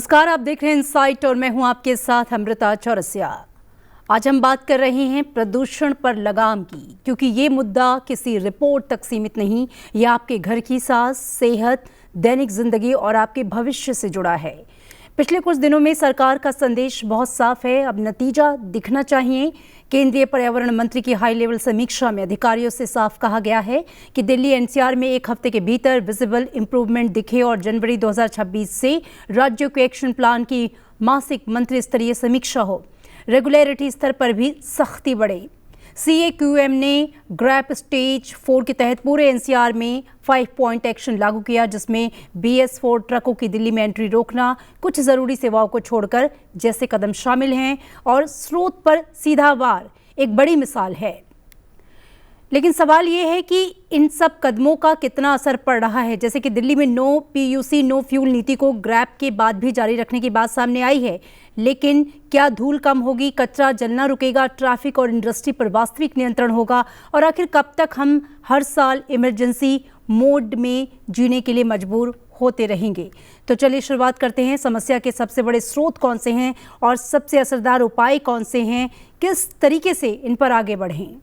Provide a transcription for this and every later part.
नमस्कार, आप देख रहे हैं इनसाइट और मैं हूं आपके साथ अमृता चौरसिया। आज हम बात कर रहे हैं प्रदूषण पर लगाम की, क्योंकि ये मुद्दा किसी रिपोर्ट तक सीमित नहीं, ये आपके घर की सांस, सेहत, दैनिक जिंदगी और आपके भविष्य से जुड़ा है। पिछले कुछ दिनों में सरकार का संदेश बहुत साफ है, अब नतीजा दिखना चाहिए। केंद्रीय पर्यावरण मंत्री की हाई लेवल समीक्षा में अधिकारियों से साफ कहा गया है कि दिल्ली एनसीआर में एक हफ्ते के भीतर विजिबल इंप्रूवमेंट दिखे और जनवरी 2026 से राज्यों के एक्शन प्लान की मासिक मंत्री स्तरीय समीक्षा हो। रेगुलरिटी स्तर पर भी सख्ती बढ़े। CAQM ने ग्रैप स्टेज 4 के तहत पूरे एनसीआर में 5 पॉइंट एक्शन लागू किया, जिसमें BS4 ट्रकों की दिल्ली में एंट्री रोकना, कुछ ज़रूरी सेवाओं को छोड़कर जैसे कदम शामिल हैं और स्रोत पर सीधा वार एक बड़ी मिसाल है। लेकिन सवाल ये है कि इन सब कदमों का कितना असर पड़ रहा है। जैसे कि दिल्ली में नो PUC नो फ्यूल नीति को ग्रैप के बाद भी जारी रखने की बात सामने आई है, लेकिन क्या धूल कम होगी, कचरा जलना रुकेगा, ट्रैफिक और इंडस्ट्री पर वास्तविक नियंत्रण होगा, और आखिर कब तक हम हर साल इमरजेंसी मोड में जीने के लिए मजबूर होते रहेंगे? तो चलिए शुरुआत करते हैं। समस्या के सबसे बड़े स्रोत कौन से हैं और सबसे असरदार उपाय कौन से हैं, किस तरीके से इन पर आगे बढ़ें।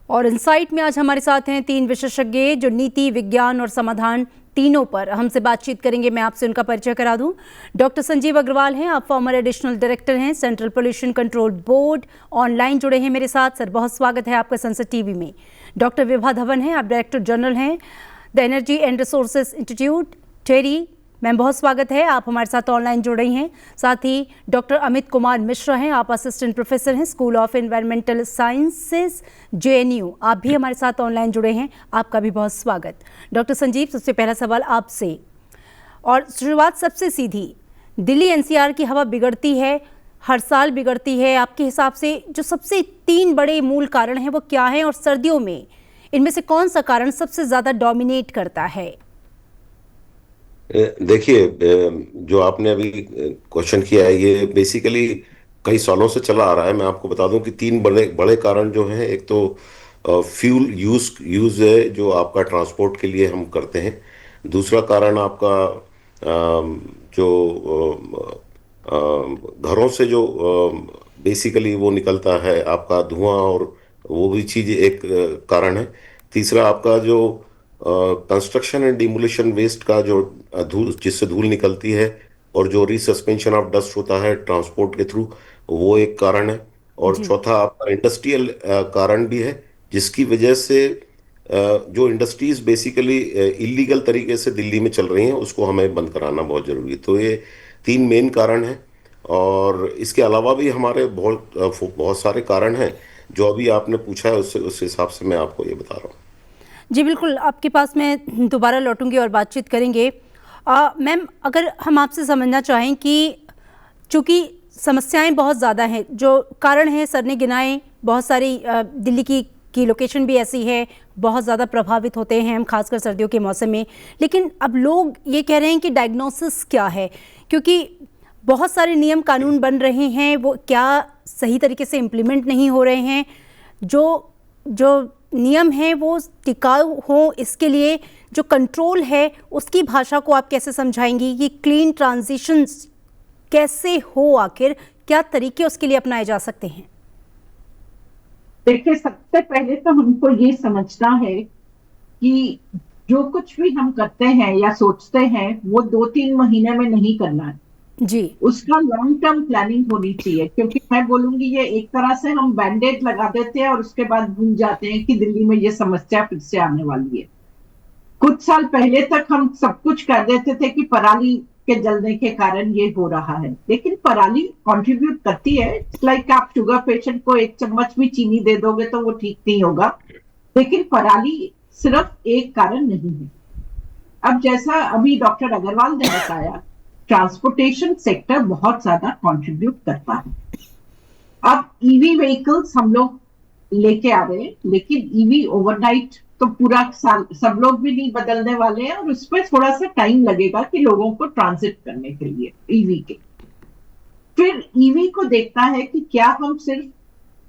और इनसाइट में आज हमारे साथ हैं 3 विशेषज्ञ जो नीति, विज्ञान और समाधान तीनों पर हमसे बातचीत करेंगे। मैं आपसे उनका परिचय करा दूं। डॉक्टर संजीव अग्रवाल हैं, आप फॉर्मर एडिशनल डायरेक्टर हैं central pollution control board, online जुड़े हैं मेरे साथ। सर, बहुत स्वागत है आपका संसद टीवी में। डॉक्टर विभा धवन हैं, आप डायरेक्टर जनरल हैं the energy and resources institute, TERI. Ma'am, बहुत स्वागत है, आप हमारे साथ ऑनलाइन जुड़ रही हैं। साथ ही डॉक्टर अमित कुमार मिश्रा हैं, आप असिस्टेंट प्रोफेसर हैं school of environmental sciences JNU, आप भी हमारे साथ ऑनलाइन जुड़े हैं, आपका भी बहुत स्वागत। डॉक्टर संजीव, सबसे पहला सवाल आपसे, और शुरुआत सबसे सीधी। दिल्ली NCR की हवा बिगड़ती है, हर साल बिगड़ती है। आपके हिसाब से जो सबसे 3 बड़े मूल कारण हैं वो क्या हैं, और सर्दियों में इनमें से कौन सा कारण सबसे ज़्यादा डोमिनेट करता है? देखिए, जो आपने अभी क्वेश्चन किया है ये बेसिकली कई सालों से चला आ रहा है। मैं आपको बता दूं कि 3 बड़े बड़े कारण जो हैं, एक तो फ्यूल यूज है जो आपका ट्रांसपोर्ट के लिए हम करते हैं। दूसरा कारण आपका जो घरों से जो बेसिकली वो निकलता है आपका धुआं, और वो भी चीज़ एक कारण है। तीसरा आपका जो कंस्ट्रक्शन एंड डिमोलिशन वेस्ट का जो धूल, जिससे धूल निकलती है, और जो रिसस्पेंशन ऑफ डस्ट होता है ट्रांसपोर्ट के थ्रू, वो एक कारण है। और चौथा आपका इंडस्ट्रियल कारण भी है, जिसकी वजह से जो इंडस्ट्रीज बेसिकली इलीगल तरीके से दिल्ली में चल रही हैं उसको हमें बंद कराना बहुत जरूरी है। तो ये 3 मेन कारण हैं, और इसके अलावा भी हमारे बहुत सारे कारण हैं जो अभी आपने पूछा है, उससे उस हिसाब से मैं आपको ये बता रहा हूँ। जी बिल्कुल, आपके पास मैं दोबारा लौटूंगी और बातचीत करेंगे। मैम, अगर हम आपसे समझना चाहें कि चूँकि समस्याएं बहुत ज़्यादा हैं, जो कारण हैं सर ने गिनाए, बहुत सारी दिल्ली की लोकेशन भी ऐसी है, बहुत ज़्यादा प्रभावित होते हैं हम खासकर सर्दियों के मौसम में। लेकिन अब लोग ये कह रहे हैं कि डायग्नोसिस क्या है, क्योंकि बहुत सारे नियम कानून बन रहे हैं, वो क्या सही तरीके से इम्प्लीमेंट नहीं हो रहे हैं। जो नियम है वो टिकाऊ हो, इसके लिए जो कंट्रोल है उसकी भाषा को आप कैसे समझाएंगी कि क्लीन ट्रांजिशन कैसे हो, आखिर क्या तरीके उसके लिए अपनाए जा सकते हैं? देखिए, सबसे पहले तो हमको ये समझना है कि जो कुछ भी हम करते हैं या सोचते हैं वो 2-3 महीने में नहीं करना है जी। उसका लॉन्ग टर्म प्लानिंग होनी चाहिए। क्योंकि मैं बोलूंगी ये एक तरह से हम बैंडेड लगा देते हैं और उसके बाद भूल जाते हैं कि दिल्ली में ये समस्या फिर से आने वाली है। कुछ साल पहले तक हम सब कुछ कर देते थे कि पराली के जलने के कारण ये हो रहा है, लेकिन पराली कंट्रीब्यूट करती है। लाइक आप शुगर पेशेंट को 1 चम्मच भी चीनी दे दोगे तो वो ठीक नहीं होगा, लेकिन पराली सिर्फ एक कारण नहीं है। अब जैसा अभी डॉक्टर अग्रवाल ने बताया, ट्रांसपोर्टेशन सेक्टर बहुत ज्यादा कंट्रीब्यूट करता है। अब EV व्हीकल्स हम लोग लेके आ रहे हैं, लेकिन EV ओवरनाइट तो पूरा साल सब लोग भी नहीं बदलने वाले हैं, और उसमें थोड़ा सा टाइम लगेगा कि लोगों को ट्रांजिट करने के लिए EV के। फिर ईवी को देखता है कि क्या हम सिर्फ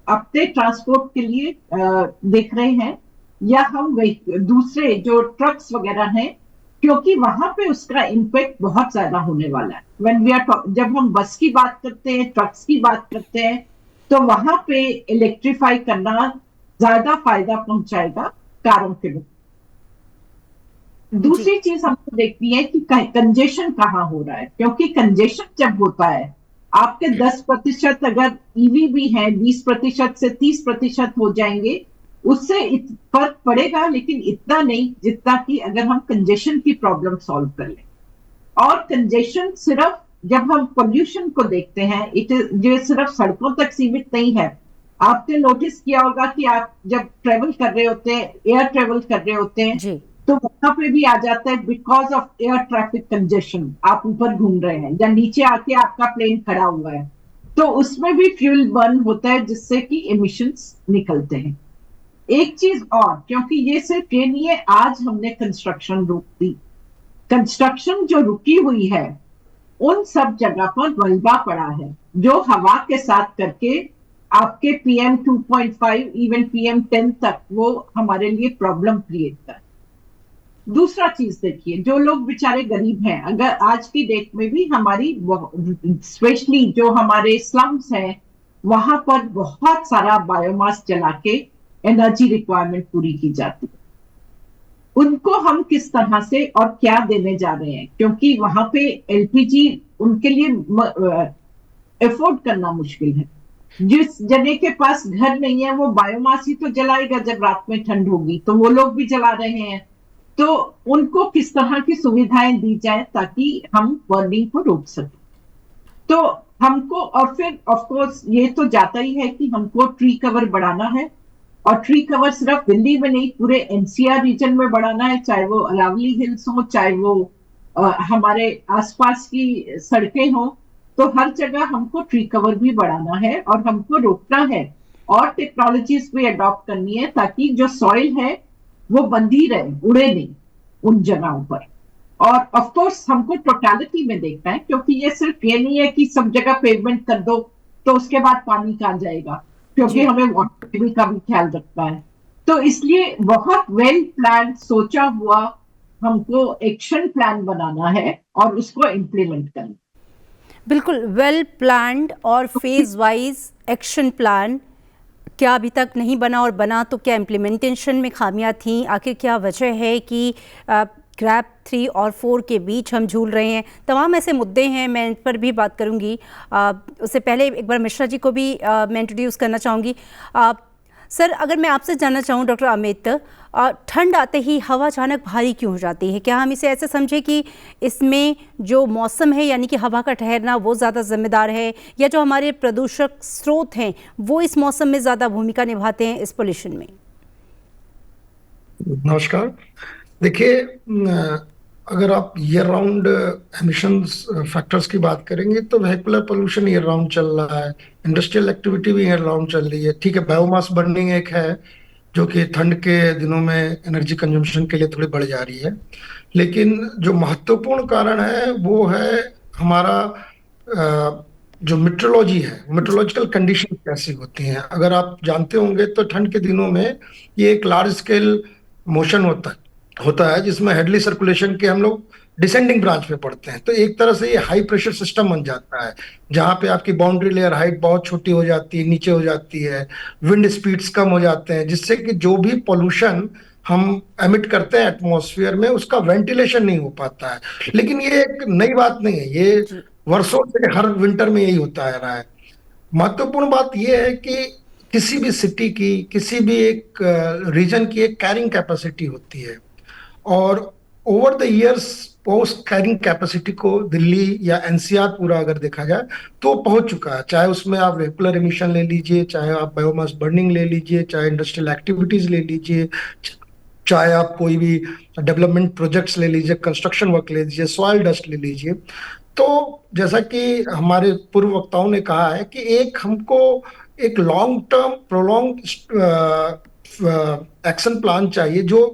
अपने ट्रांसपोर्ट के लिए देख रहे हैं, या हम दूसरे जो ट्रक्स वगैरह हैं, क्योंकि वहां पे उसका इम्पैक्ट बहुत ज्यादा होने वाला है। जब हम बस की बात करते हैं, ट्रक्स की बात करते हैं, तो वहां पे इलेक्ट्रीफाई करना ज्यादा फायदा पहुंचाएगा कारों के लिए। दूसरी चीज हमको देखनी है कि कंजेशन कहाँ हो रहा है, क्योंकि कंजेशन जब होता है, आपके 10% अगर ईवी भी है, 20% से 30% हो जाएंगे, उससे फर्क पड़ेगा, लेकिन इतना नहीं जितना कि अगर हम कंजेशन की प्रॉब्लम सॉल्व कर लें। और कंजेशन सिर्फ जब हम पोल्यूशन को देखते हैं, ये सिर्फ सड़कों तक सीमित नहीं है। आपने नोटिस किया होगा कि आप जब ट्रेवल कर रहे होते हैं, एयर ट्रेवल कर रहे होते हैं, जी तो वहां पे भी आ जाता है because of air traffic congestion. आप ऊपर घूम रहे हैं या नीचे आके आपका प्लेन खड़ा हुआ है, तो उसमें भी फ्यूल बर्न होता है, जिससे कि एमिशंस निकलते हैं। एक चीज और, क्योंकि ये सिर्फ ये नहीं है आज हमने कंस्ट्रक्शन रोक दी, कंस्ट्रक्शन जो रुकी हुई है उन सब जगह पर मलबा पड़ा है, जो हवा के साथ करके आपके PM 2.5 इवन PM10 तक वो हमारे लिए प्रॉब्लम क्रिएट कर। दूसरा चीज देखिए, जो लोग बेचारे गरीब हैं, अगर आज की डेट में भी हमारी स्पेशली जो हमारे स्लम्स हैं, वहां पर बहुत सारा बायोमास जला के एनर्जी रिक्वायरमेंट पूरी की जाती है। उनको हम किस तरह से और क्या देने जा रहे हैं, क्योंकि वहां पे LPG उनके लिए अफोर्ड करना मुश्किल है। जिस जने के पास घर नहीं है वो बायोमास ही तो जलाएगा, जब रात में ठंड होगी तो वो लोग भी जला रहे हैं। तो उनको किस तरह की सुविधाएं दी जाए ताकि हम बर्निंग को रोक सकें। तो हमको, और फिर ऑफ कोर्स ये तो जाता ही है कि हमको ट्री कवर बढ़ाना है, और ट्री कवर सिर्फ दिल्ली में नहीं, पूरे NCR रीजन में बढ़ाना है, चाहे वो अरावली हिल्स हो, चाहे वो हमारे आसपास की सड़कें हो, तो हर जगह हमको ट्री कवर भी बढ़ाना है और हमको रोकना है, और टेक्नोलॉजीज भी अडॉप्ट करनी है ताकि जो सॉइल है वो बंधी रहे, उड़े नहीं उन जगहों पर। और ऑफ कोर्स हमको टोटलिटी में देखना है, क्योंकि ये सिर्फ ये नहीं है कि सब जगह पेवमेंट कर दो तो उसके बाद पानी कहाँ जाएगा, क्योंकि हमें वाटर टेबल का भी ख्याल रखना है। तो इसलिए बहुत वेल प्लान, सोचा हुआ हमको एक्शन प्लान बनाना है और उसको इम्प्लीमेंट करना। बिल्कुल, वेल प्लान्ड और फेज वाइज एक्शन प्लान क्या अभी तक नहीं बना, और बना तो क्या इम्प्लीमेंटेशन में खामियां थी? आखिर क्या वजह है कि ग्रैप 3 और 4 के बीच हम झूल रहे हैं? तमाम ऐसे मुद्दे हैं, मैं इन पर भी बात करूंगी। उससे पहले एक बार मिश्रा जी को भी मैं इंट्रोड्यूस करना चाहूँगी। सर, अगर मैं आपसे जानना चाहूँ डॉक्टर अमित, ठंड आते ही हवा अचानक भारी क्यों हो जाती है? क्या हम इसे ऐसे समझे कि इसमें जो मौसम है यानी कि हवा का ठहरना वो ज़्यादा जिम्मेदार है, या जो हमारे प्रदूषक स्रोत हैं वो इस मौसम में ज़्यादा भूमिका निभाते हैं इस पोल्यूशन में? नमस्कार। देखिए, अगर आप ईयर राउंड एमिशंस फैक्टर्स की बात करेंगे तो वेहिकुलर पोल्यूशन ईयर राउंड चल रहा है, इंडस्ट्रियल एक्टिविटी भी ईयर राउंड चल रही है। ठीक है, बायोमास बर्निंग एक है जो कि ठंड के दिनों में एनर्जी कंजम्पशन के लिए थोड़ी बढ़ जा रही है, लेकिन जो महत्वपूर्ण कारण है वो है हमारा जो मेट्रोलॉजी है, मेट्रोलॉजिकल कंडीशन कैसी होती हैं। अगर आप जानते होंगे तो ठंड के दिनों में ये एक लार्ज स्केल मोशन होता है जिसमें हेडली सर्कुलेशन के हम लोग डिसेंडिंग ब्रांच पे पढ़ते हैं। तो एक तरह से ये हाई प्रेशर सिस्टम बन जाता है, जहां पे आपकी बाउंड्री लेयर हाइट बहुत छोटी हो जाती है, नीचे हो जाती है, विंड स्पीड्स कम हो जाते हैं, जिससे कि जो भी पॉल्यूशन हम एमिट करते हैं एटमॉस्फेयर में उसका वेंटिलेशन नहीं हो पाता है। लेकिन ये एक नई बात नहीं है, ये वर्षों से हर विंटर में यही होता आ रहा है। महत्वपूर्ण बात यह है कि किसी भी सिटी की, किसी भी एक रीजन की एक कैरिंग कैपेसिटी होती है, और ओवर द इयर्स वो उस कैरिंग कैपेसिटी को दिल्ली या NCR पूरा अगर देखा जाए तो पहुंच चुका है। चाहे उसमें आप वेहिकुलर एमिशन ले लीजिए, चाहे आप बायोमास बर्निंग ले लीजिए, चाहे इंडस्ट्रियल एक्टिविटीज ले लीजिए, चाहे आप कोई भी डेवलपमेंट प्रोजेक्ट्स ले लीजिए, कंस्ट्रक्शन वर्क ले लीजिए, सॉइल डस्ट ले लीजिए। तो जैसा कि हमारे पूर्व वक्ताओं ने कहा है कि एक हमको एक long term prolong action plan चाहिए जो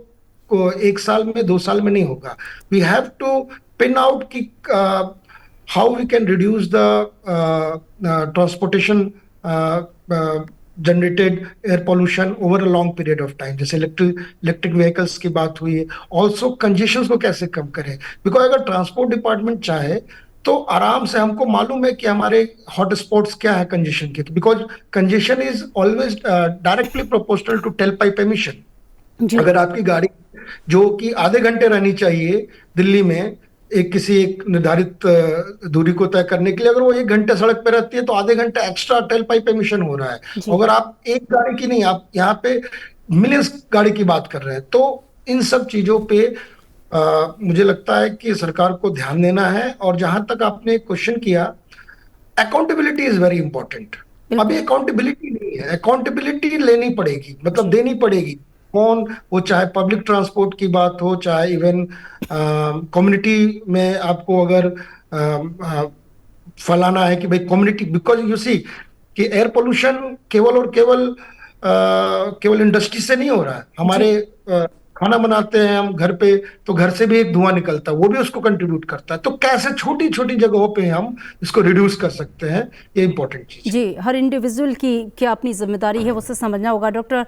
1 साल में 2 साल में नहीं होगा। We have to pin out कि how we can reduce the transportation generated air pollution over a long period of time, जैसे इलेक्ट्रिक व्हीकल्स की बात हुई है. ऑल्सो कंजेशन को कैसे कम करें, बिकॉज अगर ट्रांसपोर्ट डिपार्टमेंट चाहे तो आराम से, हमको मालूम है कि हमारे हॉट स्पॉट्स क्या है कंजेशन के, because congestion is always directly proportional to tail pipe emission. जी अगर आपकी गाड़ी जो कि आधे घंटे रहनी चाहिए दिल्ली में एक निर्धारित दूरी को तय करने के लिए, अगर वो 1 घंटे सड़क पे रहती है तो आधे घंटे एक्स्ट्रा टेल पाइप एमिशन हो रहा है. जी अगर आप एक गाड़ी की नहीं, आप यहाँ पे मिलियंस गाड़ी की बात कर रहे हैं, तो इन सब चीजों पे मुझे लगता है कि सरकार को ध्यान देना है. और जहां तक आपने क्वेश्चन किया, अकाउंटेबिलिटी इज वेरी इंपॉर्टेंट. अभी अकाउंटेबिलिटी नहीं है, अकाउंटेबिलिटी लेनी पड़ेगी, मतलब देनी पड़ेगी. कौन, वो चाहे पब्लिक ट्रांसपोर्ट की बात हो, चाहे इवन कम्युनिटी में आपको अगर फैलाना है कि भाई कम्युनिटी, बिकॉज यू सी कि एयर पोल्यूशन केवल और केवल इंडस्ट्री से नहीं हो रहा है. हमारे खाना बनाते हैं हम घर पे, तो घर से भी एक धुआं निकलता है, वो भी उसको कंट्रीब्यूट करता है. तो कैसे छोटी छोटी जगहों पे हम इसको रिड्यूस कर सकते हैं, ये इंपॉर्टेंट चीज है. जी, हर इंडिविजुअल की क्या अपनी जिम्मेदारी है, उसे समझना होगा. डॉक्टर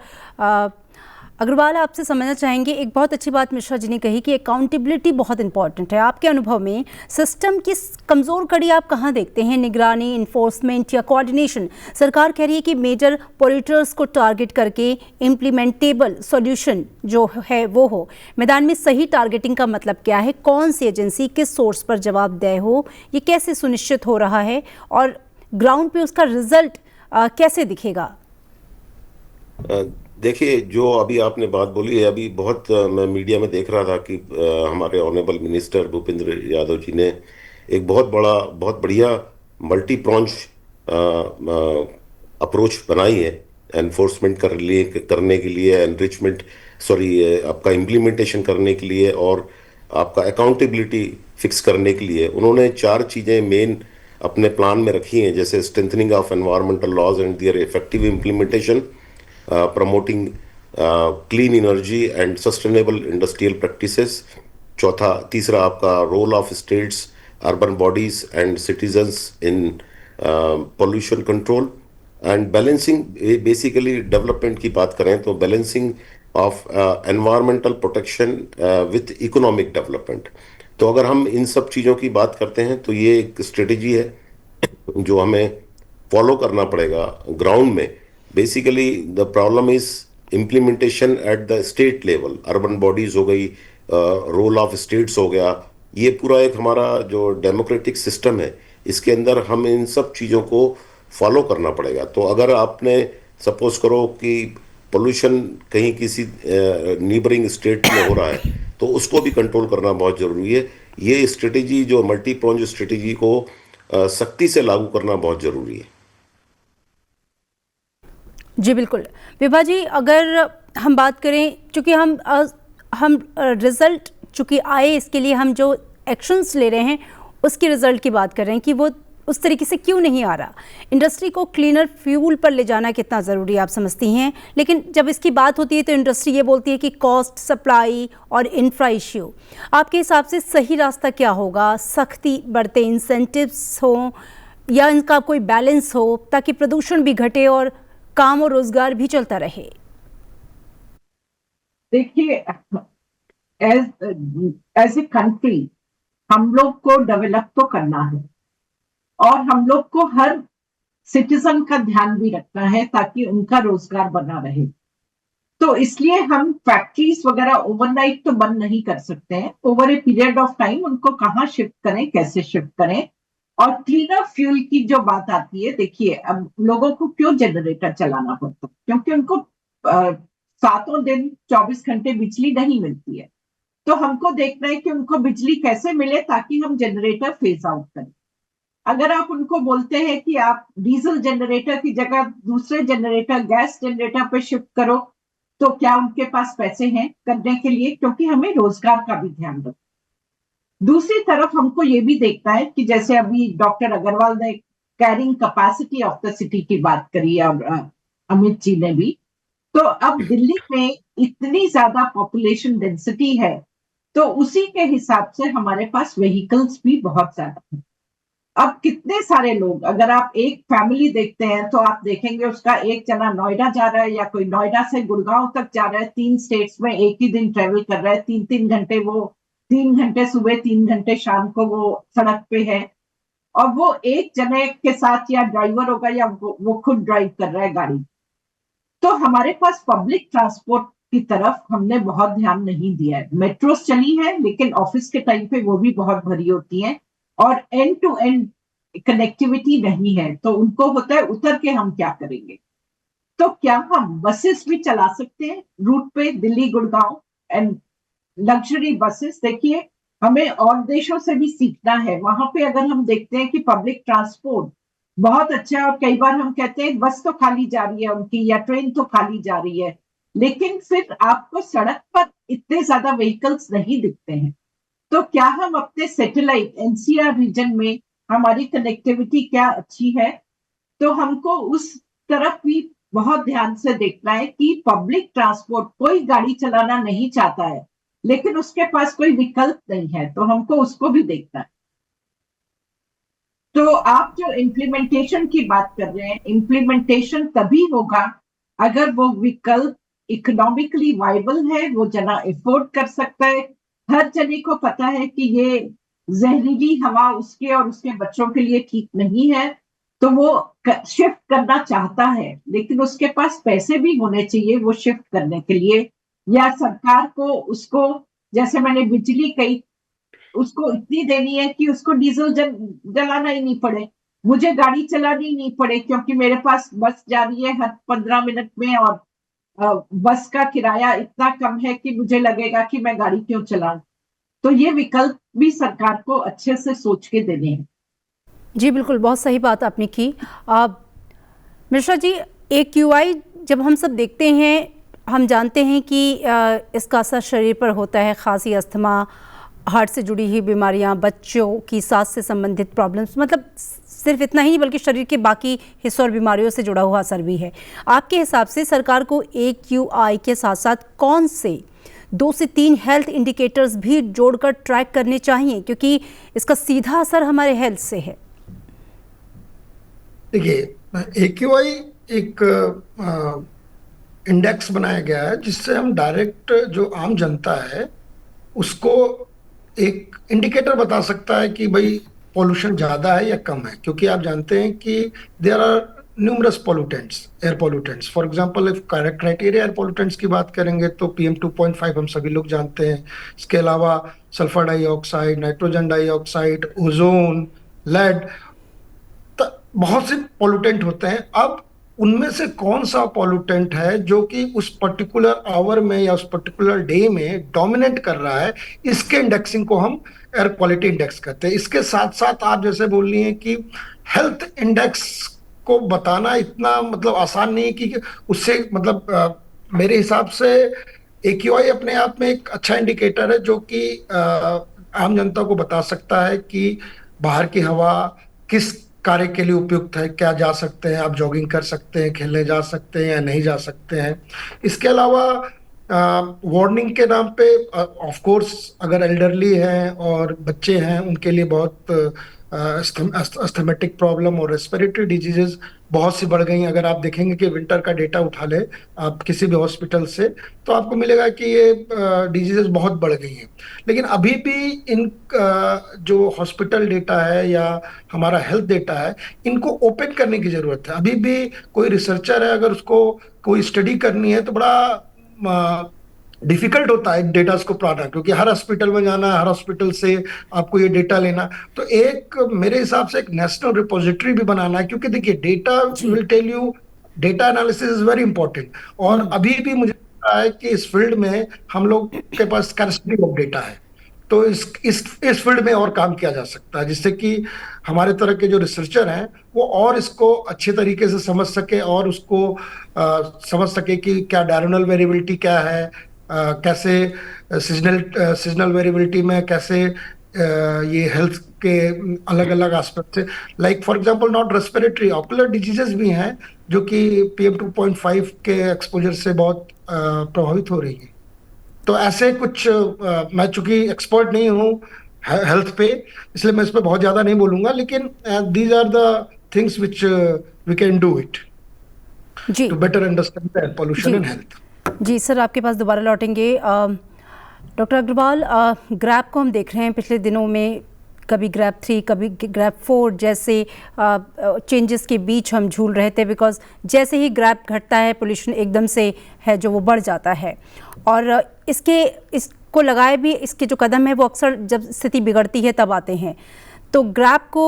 अग्रवाल, आपसे समझना चाहेंगे, एक बहुत अच्छी बात मिश्रा जी ने कही कि अकाउंटेबिलिटी बहुत इंपॉर्टेंट है. आपके अनुभव में सिस्टम की कमज़ोर कड़ी आप कहाँ देखते हैं? निगरानी, इन्फोर्समेंट या कोऑर्डिनेशन? सरकार कह रही है कि मेजर पोल्यूटर्स को टारगेट करके इम्प्लीमेंटेबल सॉल्यूशन जो है वो हो. मैदान में सही टारगेटिंग का मतलब क्या है? कौन सी एजेंसी किस सोर्स पर जवाबदेह हो, ये कैसे सुनिश्चित हो रहा है और ग्राउंड पे उसका रिजल्ट कैसे दिखेगा? देखिए, जो अभी आपने बात बोली है, अभी बहुत मैं मीडिया में देख रहा था कि हमारे ऑनरेबल मिनिस्टर भूपेंद्र यादव जी ने एक बहुत बढ़िया मल्टी प्रॉन्ज अप्रोच बनाई है एनफोर्समेंट करने के लिए, एनरिचमेंट आपका इम्प्लीमेंटेशन करने के लिए और आपका अकाउंटेबिलिटी फिक्स करने के लिए. उन्होंने 4 चीज़ें मेन अपने प्लान में रखी हैं, जैसे strengthening of environmental laws and their effective implementation, promoting clean energy and sustainable industrial practices. तीसरा आपका role of states, urban bodies and citizens in pollution control and balancing. Basically development की बात करें तो balancing of environmental protection with economic development. तो अगर हम इन सब चीज़ों की बात करते हैं तो ये एक स्ट्रेटजी है जो हमें फॉलो करना पड़ेगा ग्राउंड में. Basically the problem is implementation at the state level. Urban bodies हो गई, रोल ऑफ स्टेट्स हो गया, ये पूरा एक हमारा जो डेमोक्रेटिक सिस्टम है, इसके अंदर हम इन सब चीज़ों को फॉलो करना पड़ेगा. तो अगर आपने सपोज करो कि पोल्यूशन कहीं किसी नीबरिंग स्टेट में हो रहा है तो उसको भी कंट्रोल करना बहुत ज़रूरी है. ये स्ट्रेटेजी जो मल्टी प्रॉन्ज स्ट्रेटेजी को सख्ती से लागू करना बहुत ज़रूरी है. जी बिल्कुल. विभा जी, अगर हम बात करें, चूँकि हम रिज़ल्ट चूँकि आए, इसके लिए हम जो एक्शंस ले रहे हैं उसके रिज़ल्ट की बात कर रहे हैं कि वो उस तरीके से क्यों नहीं आ रहा. इंडस्ट्री को क्लीनर फ्यूल पर ले जाना कितना ज़रूरी आप समझती हैं, लेकिन जब इसकी बात होती है तो इंडस्ट्री ये बोलती है कि कॉस्ट, सप्लाई और इंफ्रा इश्यू. आपके हिसाब से सही रास्ता क्या होगा? सख्ती बढ़ते इंसेंटिव्स हों या इनका कोई बैलेंस हो ताकि प्रदूषण भी घटे और काम और रोजगार भी चलता रहे? देखिए, एज ए कंट्री हम लोग को डेवलप तो करना है और हम लोग को हर सिटीजन का ध्यान भी रखना है ताकि उनका रोजगार बना रहे. तो इसलिए हम फैक्ट्रीज वगैरह ओवरनाइट तो बंद नहीं कर सकते हैं. Over a period of time उनको कहाँ शिफ्ट करें, कैसे शिफ्ट करें. और क्लीनर फ्यूल की जो बात आती है, देखिए अब लोगों को क्यों जनरेटर चलाना पड़ता है? क्योंकि उनको 7 दिन 24 घंटे बिजली नहीं मिलती है. तो हमको देखना है कि उनको बिजली कैसे मिले ताकि हम जनरेटर फेज आउट करें. अगर आप उनको बोलते हैं कि आप डीजल जनरेटर की जगह दूसरे जनरेटर, गैस जनरेटर पे शिफ्ट करो, तो क्या उनके पास पैसे हैं करने के लिए? क्योंकि हमें रोजगार का भी ध्यान रखना. दूसरी तरफ हमको ये भी देखना है कि जैसे अभी डॉक्टर अग्रवाल ने carrying capacity of the city की बात करी और अमित जी ने भी, तो अब दिल्ली में इतनी ज्यादा पॉपुलेशन डेंसिटी है तो उसी के हिसाब से हमारे पास व्हीकल्स भी बहुत ज्यादा है. अब कितने सारे लोग, अगर आप एक फैमिली देखते हैं तो आप देखेंगे उसका एक जना नोएडा जा रहा है या कोई नोएडा से गुड़गांव तक जा रहा है, 3 स्टेट्स में एक ही दिन ट्रेवल कर रहा है, 3-3 घंटे, वो 3 घंटे सुबह 3 घंटे शाम को वो सड़क पे है, और वो एक जने के साथ या ड्राइवर होगा या वो खुद ड्राइव कर रहा है गाड़ी। तो हमारे पास पब्लिक ट्रांसपोर्ट की तरफ हमने बहुत ध्यान नहीं दिया है। मेट्रोस चली है लेकिन ऑफिस के टाइम पे वो भी बहुत भरी होती हैं और एंड टू एंड कनेक्टिविटी नहीं है, तो उनको होता है उतर के हम क्या करेंगे। तो क्या हम बसेस भी चला सकते हैं रूट पे, Delhi Gurgaon and luxury buses. देखिए, हमें और देशों से भी सीखना है। वहां पे अगर हम देखते हैं कि पब्लिक ट्रांसपोर्ट बहुत अच्छा है और कई बार हम कहते हैं बस तो खाली जा रही है उनकी या ट्रेन तो खाली जा रही है, लेकिन फिर आपको सड़क पर इतने ज्यादा व्हीकल्स नहीं दिखते हैं। तो क्या हम अपने सैटेलाइट एनसीआर रीजन में हमारी कनेक्टिविटी क्या अच्छी है, तो हमको उस तरफ भी बहुत ध्यान से देखना है कि पब्लिक ट्रांसपोर्ट, कोई गाड़ी चलाना नहीं चाहता है लेकिन उसके पास कोई विकल्प नहीं है, तो हमको उसको भी देखना है। तो आप जो इम्प्लीमेंटेशन की बात कर रहे हैं, इम्प्लीमेंटेशन तभी होगा अगर वो विकल्प इकोनॉमिकली वाइबल है, वो जना अफोर्ड कर सकता है। हर जने को पता है कि ये जहरीली हवा उसके और उसके बच्चों के लिए ठीक नहीं है, तो वो शिफ्ट करना चाहता है, लेकिन उसके पास पैसे भी होने चाहिए वो शिफ्ट करने के लिए, या सरकार को उसको, जैसे मैंने बिजली कही, उसको इतनी देनी है कि उसको डीजल जलाना ही नहीं पड़े, मुझे गाड़ी चलानी नहीं पड़े, क्योंकि मेरे पास बस जा रही है हर 15 मिनट में और बस का किराया इतना कम है कि मुझे लगेगा कि मैं गाड़ी क्यों चलाऊं। तो ये विकल्प भी सरकार को अच्छे से सोच के देने हैं। जी बिल्कुल, बहुत सही बात आपने की। मिश्रा जी, AQI जब हम सब देखते हैं, हम जानते हैं कि इसका असर शरीर पर होता है, खांसी, अस्थमा, हार्ट से जुड़ी हुई बीमारियां, बच्चों की सांस से संबंधित प्रॉब्लम्स, मतलब सिर्फ इतना ही बल्कि शरीर के बाकी हिस्सों और बीमारियों से जुड़ा हुआ असर भी है। आपके हिसाब से सरकार को AQI के साथ साथ कौन से 2 से 3 हेल्थ इंडिकेटर्स भी जोड़कर ट्रैक करने चाहिए, क्योंकि इसका सीधा असर हमारे हेल्थ से है? देखिए, AQI एक इंडेक्स बनाया गया है जिससे हम डायरेक्ट जो आम जनता है उसको एक इंडिकेटर बता सकता है कि भाई पॉल्यूशन ज्यादा है या कम है, क्योंकि आप जानते हैं कि there are numerous pollutants, air pollutants. For example, if criteria air pollutants की बात करेंगे तो PM 2.5 हम सभी लोग जानते हैं। इसके अलावा sulphur dioxide, nitrogen dioxide, ozone, lead, बहुत से पोल्यूटेंट होते हैं। अब उनमें से कौन सा पोल्यूटेंट है जो कि उस पर्टिकुलर आवर में या उस पर्टिकुलर डे में डोमिनेट कर रहा है, इसके इंडेक्सिंग को हम एयर क्वालिटी इंडेक्स कहते हैं। इसके साथ साथ आप जैसे बोल रही हैं कि हेल्थ इंडेक्स को बताना इतना मतलब आसान नहीं कि उससे मतलब मेरे हिसाब से AQI अपने आप में एक अच्छा इंडिकेटर है जो कि आम जनता को बता सकता है कि बाहर की हवा किस कार्य के लिए उपयुक्त है, क्या जा सकते हैं, आप जॉगिंग कर सकते हैं, खेलने जा सकते हैं या नहीं जा सकते हैं। इसके अलावा वार्निंग के नाम पे ऑफ कोर्स अगर एल्डरली हैं और बच्चे हैं उनके लिए बहुत अस्थमेटिक प्रॉब्लम और रेस्पिरेटरी डिजीजेज बहुत सी बढ़ गई। अगर आप देखेंगे कि विंटर का डेटा उठा ले आप किसी भी हॉस्पिटल से, तो आपको मिलेगा कि ये डिजीजेज बहुत बढ़ गई हैं। लेकिन अभी भी इन जो हॉस्पिटल डेटा है या हमारा हेल्थ डेटा है, इनको ओपन करने की जरूरत है। अभी भी कोई रिसर्चर है, अगर उसको कोई स्टडी करनी है तो बड़ा डिफिकल्ट होता है डेटा को पाना, क्योंकि हर हॉस्पिटल में जाना, हर हॉस्पिटल से आपको ये डेटा लेना। तो एक मेरे हिसाब से एक नेशनल रिपोजिटरी भी बनाना है, क्योंकि देखिए data will tell you, data analysis is very important. और अभी भी मुझे लगता है कि इस फील्ड में हम लोग के पास स्कैर्सिटी ऑफ डेटा है, तो इस फील्ड में और काम किया जा सकता है, जिससे कि हमारे तरह के जो रिसर्चर हैं वो और इसको अच्छे तरीके से समझ सके और उसको समझ सके कि क्या डायरेनल वेरिएबिलिटी क्या है, कैसे सीजनल वेरिएबिलिटी में कैसे ये हेल्थ के अलग अलग एस्पेक्ट से, like for example not respiratory, ocular diseases भी हैं जो कि PM 2.5 के एक्सपोजर से बहुत प्रभावित हो रही है। तो ऐसे कुछ मैं चूंकि एक्सपर्ट नहीं हूँ हेल्थ पे, इसलिए मैं इस पे बहुत ज्यादा नहीं बोलूंगा, लेकिन these are the things which we can do it जी to better understand air pollution जी एंड हेल्थ। जी सर, आपके पास दोबारा लौटेंगे। डॉक्टर अग्रवाल, ग्रैब को हम देख रहे हैं पिछले दिनों में, कभी ग्रैब 3 कभी ग्रैब 4 जैसे चेंजेस के बीच हम झूल रहे थे, बिकॉज जैसे ही ग्रैब घटता है पोल्यूशन एकदम से है जो वो बढ़ जाता है। और इसको लगाए भी इसके जो कदम है वो अक्सर जब स्थिति बिगड़ती है तब आते हैं। तो ग्रैब को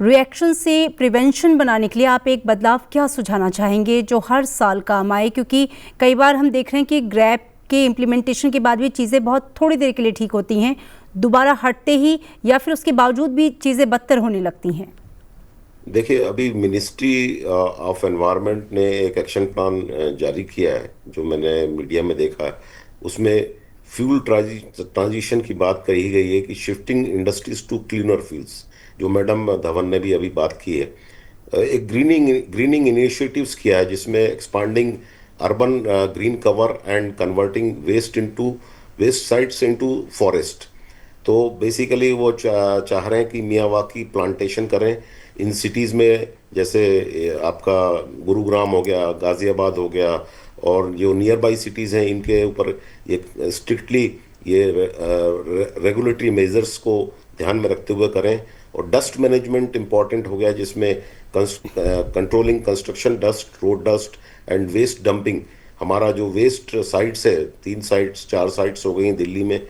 रिएक्शन से प्रिवेंशन बनाने के लिए आप एक बदलाव क्या सुझाना चाहेंगे जो हर साल काम आए? क्योंकि कई बार हम देख रहे हैं कि ग्रैब के इम्प्लीमेंटेशन के बाद भी चीज़ें बहुत थोड़ी देर के लिए ठीक होती हैं, दोबारा हटते ही या फिर उसके बावजूद भी चीज़ें बदतर होने लगती हैं। देखिए, अभी मिनिस्ट्री ऑफ एनवायरनमेंट ने एक एक्शन प्लान जारी किया है जो मैंने मीडिया में देखा है। उसमें फ्यूल ट्रांजिशन की बात कही गई है कि shifting industries to cleaner fuels, जो मैडम धवन ने भी अभी बात की है। एक ग्रीनिंग इनिशिएटिव्स किया है जिसमें expanding urban green cover and converting waste sites into forest. तो बेसिकली वो चाह रहे हैं कि मियावाकी प्लांटेशन करें इन सिटीज़ में, जैसे आपका गुरुग्राम हो गया, गाज़ियाबाद हो गया, और जो नियर बाई सिटीज़ हैं इनके ऊपर ये स्ट्रिक्टली ये रेगुलेटरी मेजर्स को ध्यान में रखते हुए करें। और डस्ट मैनेजमेंट इम्पॉर्टेंट हो गया जिसमें controlling construction dust, road dust and waste dumping. हमारा जो वेस्ट साइट्स है, 3 साइट्स 4 साइट्स हो गई दिल्ली में,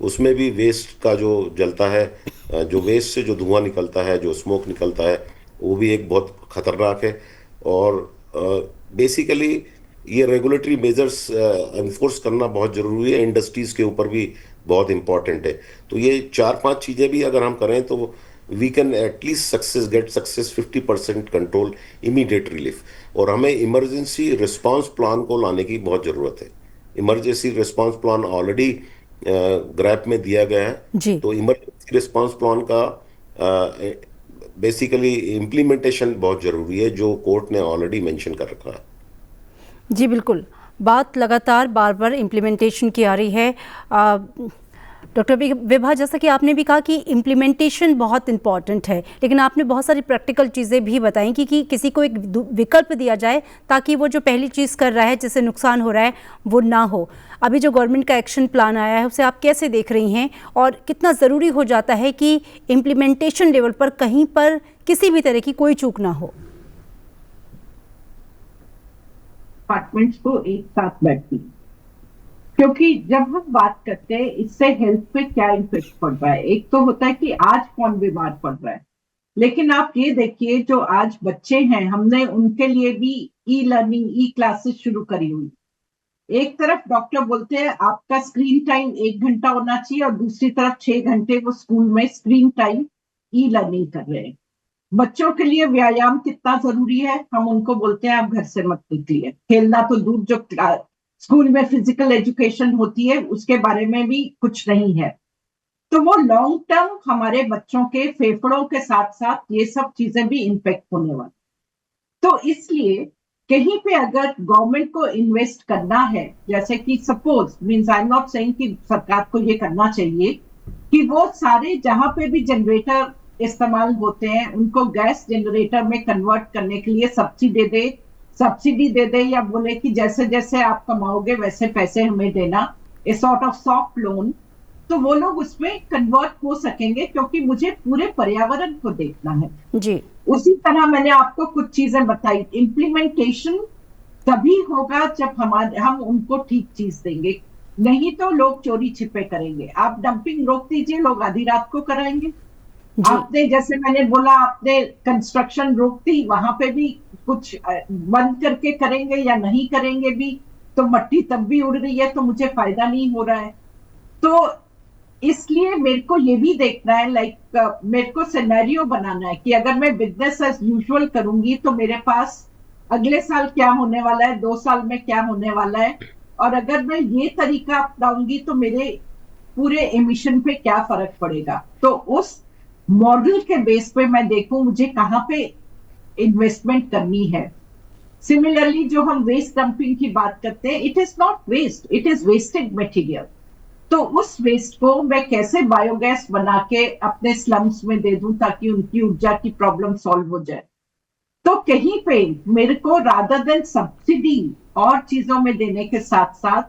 उसमें भी वेस्ट का जो जलता है, जो वेस्ट से जो धुआं निकलता है, जो स्मोक निकलता है, वो भी एक बहुत खतरनाक है। और बेसिकली ये रेगुलेटरी मेजर्स एनफोर्स करना बहुत ज़रूरी है, इंडस्ट्रीज़ के ऊपर भी बहुत इम्पॉर्टेंट है। तो ये 4-5 चीज़ें भी अगर हम करें तो we can at least get success 50% control, immediate relief. और हमें इमरजेंसी रिस्पांस प्लान को लाने की बहुत ज़रूरत है। Emergency response plan already grab में दिया गया है, तो इमरजेंसी रिस्पांस प्लान का बेसिकली इम्प्लीमेंटेशन बहुत ज़रूरी है, जो कोर्ट ने ऑलरेडी मेंशन कर रखा है। जी बिल्कुल, बात लगातार बार बार इम्प्लीमेंटेशन की आ रही है। डॉक्टर विभा, जैसा कि आपने भी कहा कि इम्प्लीमेंटेशन बहुत इंपॉर्टेंट है, लेकिन आपने बहुत सारी प्रैक्टिकल चीज़ें भी बताई कि किसी को एक विकल्प दिया जाए ताकि वो जो पहली चीज़ कर रहा है जिससे नुकसान हो रहा है वो ना हो। अभी जो गवर्नमेंट का एक्शन प्लान आया है उसे आप कैसे देख रही हैं, और कितना ज़रूरी हो जाता है कि इम्प्लीमेंटेशन लेवल पर कहीं पर किसी भी तरह की कोई चूक ना हो? डिपार्टमेंट्स को एक साथ बैठनी, क्योंकि जब हम बात करते हैं इससे हेल्थ पे क्या इम्पैक्ट पड़ रहा है। एक तो होता है कि आज कौन बीमार पड़ रहा है, लेकिन आप ये देखिए जो आज बच्चे हैं, हमने उनके लिए भी ई लर्निंग, ई क्लासेस शुरू करी हुई। एक तरफ डॉक्टर बोलते हैं आपका स्क्रीन टाइम 1 घंटा होना चाहिए, और दूसरी तरफ 6 घंटे वो स्कूल में स्क्रीन टाइम ई लर्निंग कर रहे हैं। बच्चों के लिए व्यायाम कितना जरूरी है, हम उनको बोलते हैं आप घर से मत निकलिए, खेलना तो दूर, जो स्कूल में फिजिकल एजुकेशन होती है उसके बारे में भी कुछ नहीं है। तो वो लॉन्ग टर्म हमारे बच्चों के फेफड़ों के साथ साथ ये सब चीजें भी इम्पेक्ट होने वाली। तो इसलिए कहीं पे अगर गवर्नमेंट को इन्वेस्ट करना है, जैसे कि suppose means I am not saying कि सरकार को ये करना चाहिए कि वो सारे जहां पे भी जनरेटर इस्तेमाल होते हैं उनको गैस जनरेटर में कन्वर्ट करने के लिए सब्सिडी दे दे, या बोले कि जैसे जैसे आप कमाओगे वैसे पैसे हमें देना, a sort of soft loan, तो वो लोग उसमें कन्वर्ट हो सकेंगे, क्योंकि मुझे पूरे पर्यावरण को देखना है। जी, उसी तरह मैंने आपको कुछ चीजें बताई। इम्प्लीमेंटेशन तभी होगा जब हम उनको ठीक चीज देंगे, नहीं तो लोग चोरी छिपे करेंगे। आप डंपिंग रोक दीजिए, लोग आधी रात को कराएंगे। आपने, जैसे मैंने बोला, आपने कंस्ट्रक्शन रोक दी, वहां पे भी कुछ बंद करके करेंगे या नहीं करेंगे भी, तो मट्टी तब भी उड़ रही है, तो मुझे फायदा नहीं हो रहा है। तो इसलिए मेरे को ये भी देखना है, मेरे को सिनेरियो बनाना है कि अगर मैं बिजनेस एज यूजुअल करूंगी तो मेरे पास अगले साल क्या होने वाला है, 2 साल में क्या होने वाला है, और अगर मैं ये तरीका अपनाऊंगी तो मेरे पूरे एमिशन पे क्या फर्क पड़ेगा। तो उस मॉडल के बेस पे मैं देखूं मुझे कहां पे इन्वेस्टमेंट करनी है। सिमिलरली जो हम वेस्ट डंपिंग की बात करते हैं, it is not waste, it is wasted material. तो उस वेस्ट को मैं कैसे बायोगैस बना के अपने स्लम्स में दे दूं ताकि उनकी ऊर्जा की प्रॉब्लम सॉल्व हो जाए। तो कहीं पे मेरे को रादर देन सब्सिडी और चीजों में देने के साथ साथ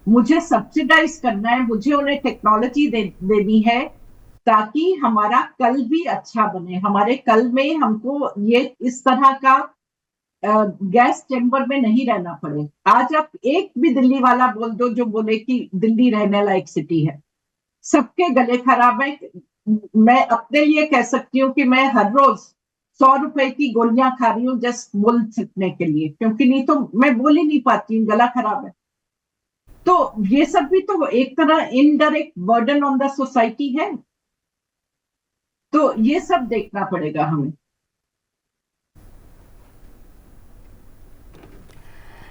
मुझे सब्सिडाइज करना है, मुझे उन्हें टेक्नोलॉजी देनी है ताकि हमारा कल भी अच्छा बने। हमारे कल में हमको ये इस तरह का गैस चैम्बर में नहीं रहना पड़े। आज आप एक भी दिल्ली वाला बोल दो जो बोले कि दिल्ली रहने लायक सिटी है, सबके गले खराब है। मैं अपने लिए कह सकती हूँ कि मैं हर रोज 100 रुपए की गोलियां खा रही हूँ जस्ट बोल सकने के लिए, क्योंकि नहीं तो मैं बोल ही नहीं पाती हूँ, गला खराब है। तो ये सब भी तो एक तरह indirect burden on the society है। तो ये सब देखना पड़ेगा हमें।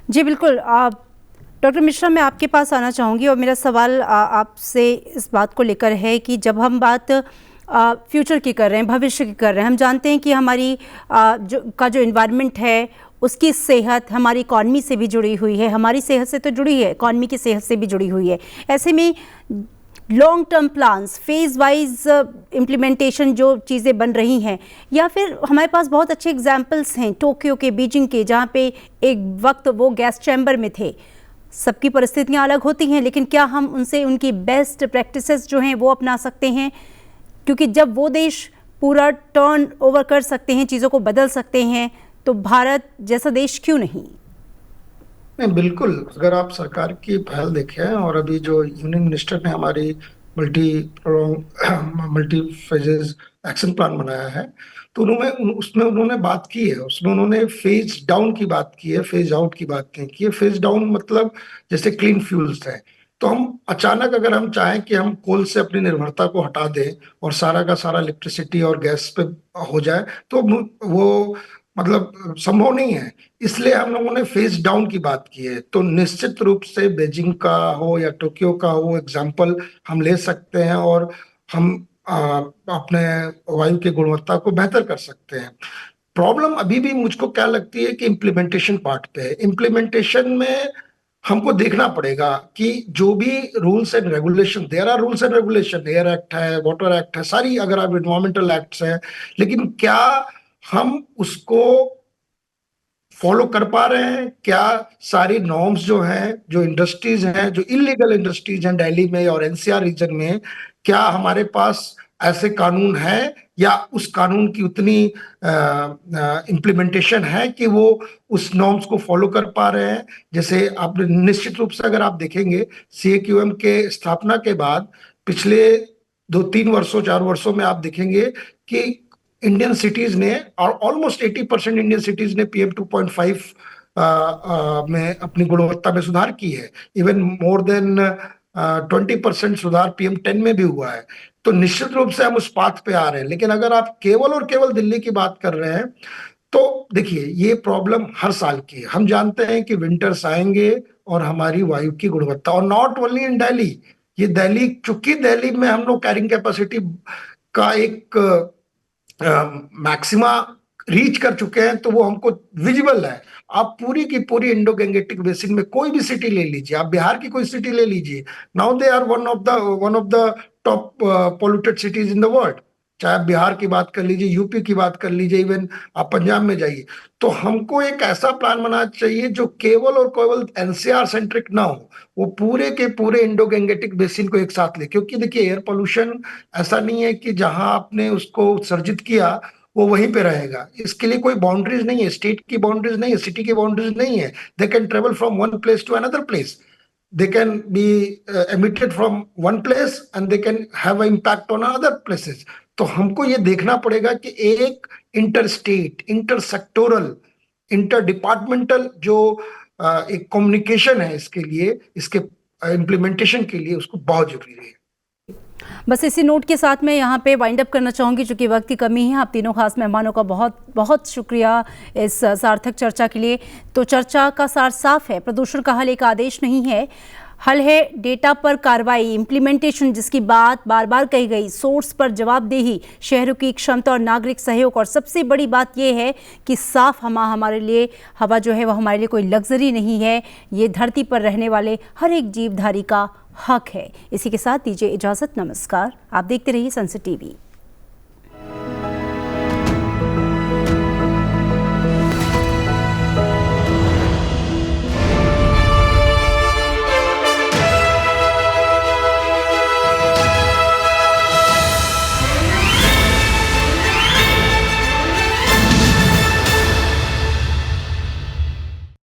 जी बिल्कुल। डॉक्टर मिश्रा, मैं आपके पास आना चाहूँगी और मेरा सवाल आपसे इस बात को लेकर है कि जब हम बात फ्यूचर की कर रहे हैं, भविष्य की कर रहे हैं, हम जानते हैं कि हमारी जो इन्वायरमेंट है उसकी सेहत हमारी इकॉनमी से भी जुड़ी हुई है, हमारी सेहत से तो जुड़ी है, इकॉनमी की सेहत से भी जुड़ी हुई है। ऐसे में long term plans, phase wise implementation जो चीज़ें बन रही हैं, या फिर हमारे पास बहुत अच्छे एग्जांपल्स हैं टोक्यो के, बीजिंग के, जहाँ पे एक वक्त वो गैस चैम्बर में थे। सबकी परिस्थितियाँ अलग होती हैं, लेकिन क्या हम उनसे उनकी बेस्ट प्रैक्टिसेस जो हैं वो अपना सकते हैं? क्योंकि जब वो देश पूरा टर्न ओवर कर सकते हैं, चीज़ों को बदल सकते हैं, तो भारत जैसा देश क्यों नहीं? नहीं, बिल्कुल। अगर आप सरकार की पहल देखें और अभी जो यूनियन मिनिस्टर ने हमारी मल्टी फेजेस एक्शन प्लान बनाया है, तो उसमें उन्होंने बात की है, उसमें उन्होंने फेज डाउन की बात की है, फेज आउट की बात नहीं की है। फेज डाउन मतलब जैसे क्लीन फ्यूल्स है, तो हम अचानक अगर हम चाहें कि हम कोल से अपनी निर्भरता को हटा दें और सारा का सारा इलेक्ट्रिसिटी और गैस पे हो जाए, तो वो मतलब संभव नहीं है। इसलिए हम लोगों ने फेज डाउन की बात की है। तो निश्चित रूप से बीजिंग का हो या टोक्यो का हो एग्जाम्पल हम ले सकते हैं और हम अपने वायु की गुणवत्ता को बेहतर कर सकते हैं। प्रॉब्लम अभी भी मुझको क्या लगती है कि इम्प्लीमेंटेशन पार्ट पे है। इम्प्लीमेंटेशन में हमको देखना पड़ेगा कि जो भी rules and regulation, there are rules and regulation, air act है, वाटर एक्ट है, सारी अगर आप एनवायरमेंटल एक्ट्स हैं, लेकिन क्या हम उसको फॉलो कर पा रहे हैं? क्या सारी नॉर्म्स जो हैं, जो इंडस्ट्रीज हैं, जो इलीगल इंडस्ट्रीज हैं दिल्ली में और एनसीआर रीजन में, क्या हमारे पास ऐसे कानून है या उस कानून की उतनी इम्प्लीमेंटेशन है कि वो उस नॉर्म्स को फॉलो कर पा रहे हैं? जैसे आप निश्चित रूप से अगर आप देखेंगे CAQM के स्थापना के बाद पिछले 2-3 वर्षों 4 वर्षों में आप देखेंगे कि इंडियन सिटीज ने, और ऑलमोस्ट 80% इंडियन सिटीज ने PM 2.5 में अपनी गुणवत्ता में सुधार की है। इवन मोर देन 20% सुधार PM 10 में भी हुआ है। तो निश्चित रूप से हम उस पाथ पे आ रहे हैं। लेकिन अगर आप केवल और केवल दिल्ली की बात कर रहे हैं, तो देखिए ये प्रॉब्लम हर साल की है। हम जानते हैं कि विंटर्स आएंगे और हमारी वायु की गुणवत्ता, और नॉट ओनली इन दिल्ली, ये दिल्ली, चूंकि दिल्ली में हम लोग कैरिंग कैपेसिटी का एक मैक्सिमा रीच कर चुके हैं, तो वो हमको विजिबल है। आप पूरी की पूरी इंडो गंगेटिक बेसिन में कोई भी सिटी ले लीजिए, आप बिहार की कोई सिटी ले लीजिए, now they are one of the top polluted cities in the world. चाहे आप बिहार की बात कर लीजिए, यूपी की बात कर लीजिए, इवन आप पंजाब में जाइए। तो हमको एक ऐसा प्लान बनाना चाहिए जो केवल और केवल एनसीआर सेंट्रिक ना हो, वो पूरे के पूरे इंडो गंगेटिक बेसिन को एक साथ ले। क्योंकि देखिए एयर पोल्यूशन ऐसा नहीं है कि जहां आपने उसको उत्सर्जित किया वो वहीं पे रहेगा। इसके लिए कोई बाउंड्रीज नहीं है, स्टेट की बाउंड्रीज नहीं है, सिटी की बाउंड्रीज नहीं है। They can travel from one place to another place, they can be emitted from one place and they can have an impact on other places. तो हमको ये देखना पड़ेगा कि एक inter state, inter sectoral, inter departmental जो एक communication है इसके लिए, इसके इम्प्लीमेंटेशन के लिए, उसको बहुत जरूरी है। बस इसी नोट के साथ मैं यहाँ पे वाइंड अप करना चाहूँगी, चूँकि वक्त की कमी है। आप तीनों खास मेहमानों का बहुत बहुत शुक्रिया इस सार्थक चर्चा के लिए। तो चर्चा का सार साफ है, प्रदूषण का हल एक आदेश नहीं है, हल है डेटा पर कार्रवाई, इम्प्लीमेंटेशन जिसकी बात बार बार कही गई, सोर्स पर जवाबदेही, शहरों की क्षमता और नागरिक सहयोग, और सबसे बड़ी बात यह है कि साफ हमारे लिए हवा जो है वह हमारे लिए कोई लग्जरी नहीं है, ये धरती पर रहने वाले हर एक जीवधारी का हक है। इसी के साथ दीजिए इजाजत। नमस्कार। आप देखते रहिए सनसेट टीवी।